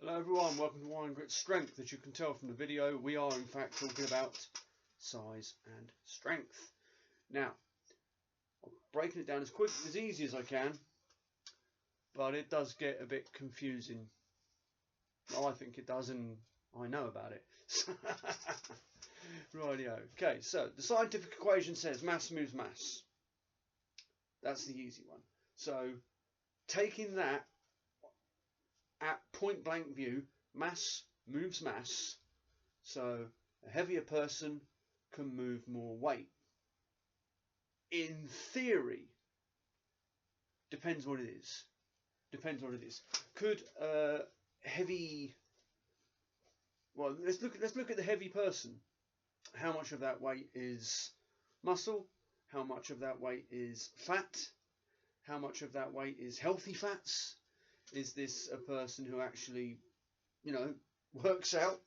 Hello everyone, welcome to Wine Grit Strength. As you can tell from the video, we are in fact talking about size and strength. Now, I'm breaking it down as quick, as easy as I can, but it does get a bit confusing. Well, I think it does, and I know about it. Rightio. Okay, so the scientific equation says mass moves mass. That's the easy one. So, taking that at point blank view, mass moves mass, so a heavier person can move more weight. In theory, depends what it is. Depends what it is. Could heavy? Well, let's look at the heavy person. How much of that weight is muscle? How much of that weight is fat? How much of that weight is healthy fats? Is this a person who actually, works out?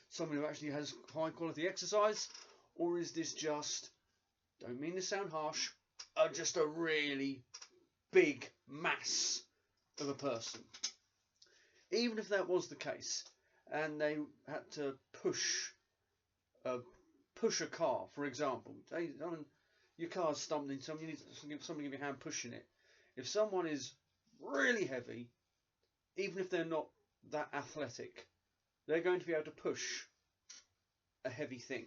Someone who actually has high quality exercise? Or is this just, don't mean to sound harsh, just a really big mass of a person? Even if that was the case, and they had to push a car, for example, your car's stumbling, you need somebody to give you a hand pushing it. If someone is really heavy, even if they're not that athletic, they're going to be able to push a heavy thing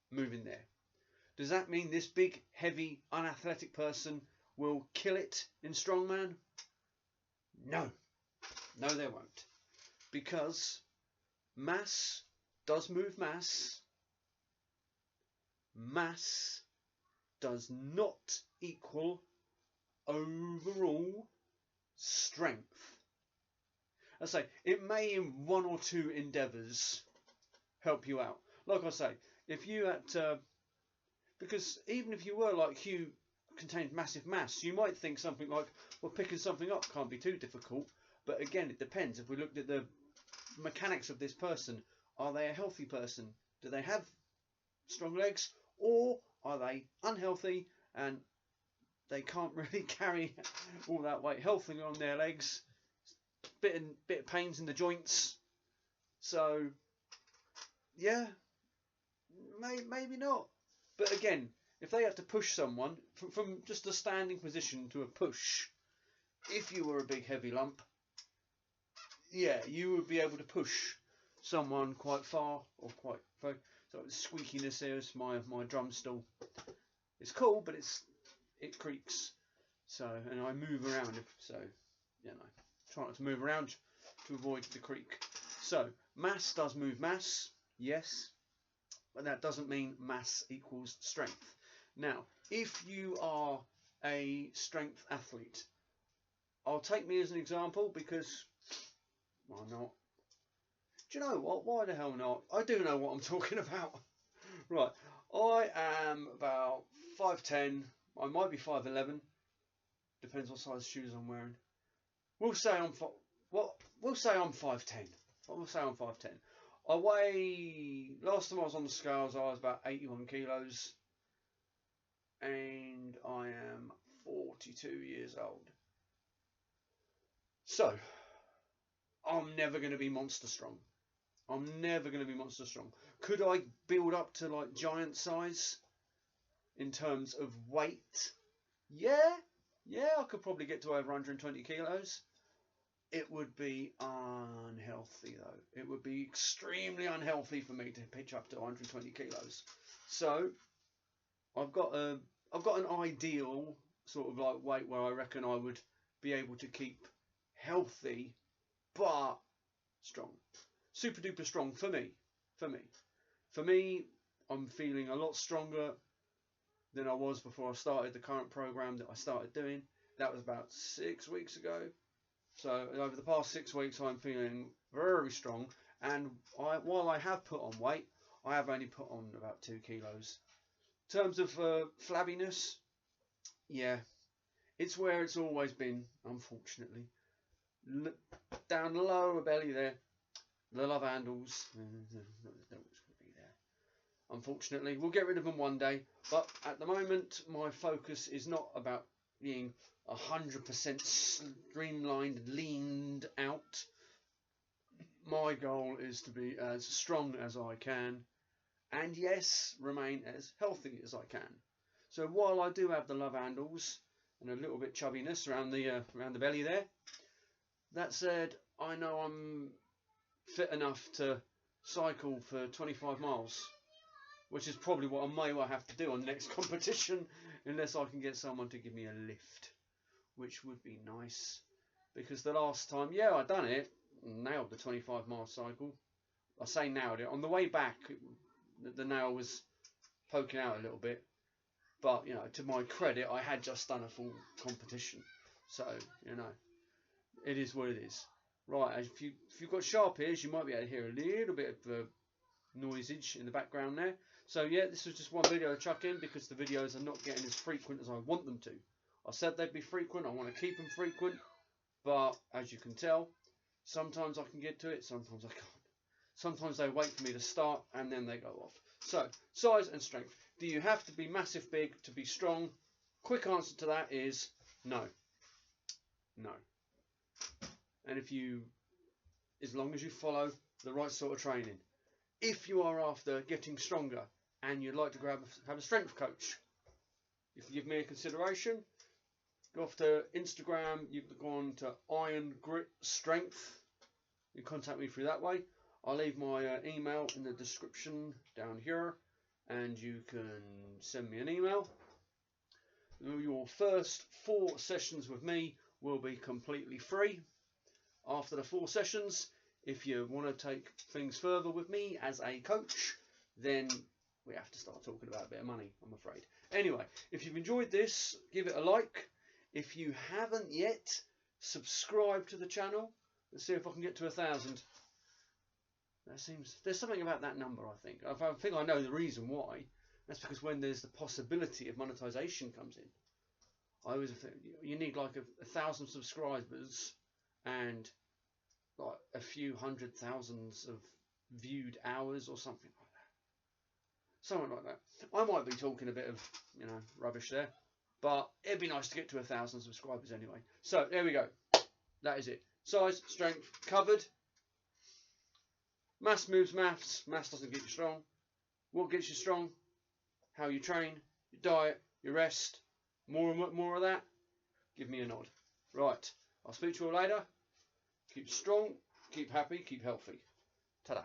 moving there. Does that mean this big, heavy, unathletic person will kill it in strongman? No. No, they won't. Because mass does move mass. Mass does not equal overall strength. I say it may in one or two endeavours help you out. Like I say, if you had to, because even if you were like Hugh, contained massive mass, you might think something like, well, picking something up can't be too difficult. But again, it depends. If we looked at the mechanics of this person, are they a healthy person? Do they have strong legs, or are they unhealthy and they can't really carry all that weight healthily on their legs? Bit of pains in the joints. So, yeah, maybe not. But again, if they had to push someone from just a standing position to a push, if you were a big heavy lump, yeah, you would be able to push someone quite far or quite far. So squeakiness here is my drum stool. It's cool, but it creaks. So, and I move around, try not to move around to avoid the creak. So mass does move mass, yes, but that doesn't mean mass equals strength. Now, if you are a strength athlete, I'll take me as an example because why not? Do you know what? Why the hell not? I do know what I'm talking about. Right, I am about 5'10". I might be 5'11". Depends what size shoes I'm wearing. We'll say I'm 5'10". We'll say I'm 5'10". I weigh. Last time I was on the scales, I was about 81 kilos, and I am 42 years old. So I'm never going to be monster strong. I'm never going to be monster strong. Could I build up to like giant size in terms of weight? Yeah, I could probably get to over 120 kilos. It would be unhealthy though. It would be extremely unhealthy for me to pitch up to 120 kilos. So I've got an ideal sort of like weight where I reckon I would be able to keep healthy but strong. Super duper strong for me. For me, I'm feeling a lot stronger than I was before I started the current program that I started doing. That was about 6 weeks ago. So over the past 6 weeks, I'm feeling very strong. And while I have put on weight, I have only put on about 2 kilos. In terms of flabbiness, yeah, it's where it's always been, unfortunately. Down the lower belly there, the love handles, don't always be there. Unfortunately, we'll get rid of them one day. But at the moment, my focus is not about being 100% streamlined, leaned out. my goal is to be as strong as I can, and yes, remain as healthy as I can. So while I do have the love handles and a little bit chubbiness around the belly there, that said, I know I'm fit enough to cycle for 25 miles, which is probably what I may well have to do on the next competition, unless I can get someone to give me a lift, which would be nice. Because the last time, yeah, I done it, nailed the 25-mile cycle. I say nailed it. On the way back, the nail was poking out a little bit. But, you know, to my credit, I had just done a full competition. So, you know, it is what it is. Right, if you've got sharp ears, you might be able to hear a little bit of noisage in the background there. So, yeah, this was just one video to chuck in because the videos are not getting as frequent as I want them to. I said they'd be frequent. I want to keep them frequent. But, as you can tell, sometimes I can get to it, sometimes I can't. Sometimes they wait for me to start and then they go off. So, size and strength. Do you have to be massive big to be strong? Quick answer to that is no. No. And as long as you follow the right sort of training. If you are after getting stronger and you'd like to have a strength coach, you can give me a consideration. Go off to Instagram, you can go on to Iron Grit Strength. You can contact me through that way. I'll leave my email in the description down here, and you can send me an email. Your first 4 sessions with me will be completely free. After the 4 sessions, if you want to take things further with me as a coach, then we have to start talking about a bit of money, I'm afraid. Anyway, if you've enjoyed this, give it a like. If you haven't yet, subscribe to the channel. Let's see if I can get to 1,000. There's something about that number, I think. I think I know the reason why. That's because when there's the possibility of monetization comes in, I always think you need like 1,000 subscribers and like a few 100,000 of viewed hours or something like that. Something like that. I might be talking a bit of, you know, rubbish there, but it'd be nice to get to 1,000 subscribers anyway. So there we go. That is it. Size, strength covered. Mass moves maths. Maths doesn't get you strong. What gets you strong? How you train, your diet, your rest. More of that. Give me a nod. Right. I'll speak to you all later. Keep strong, keep happy, keep healthy. Ta-da.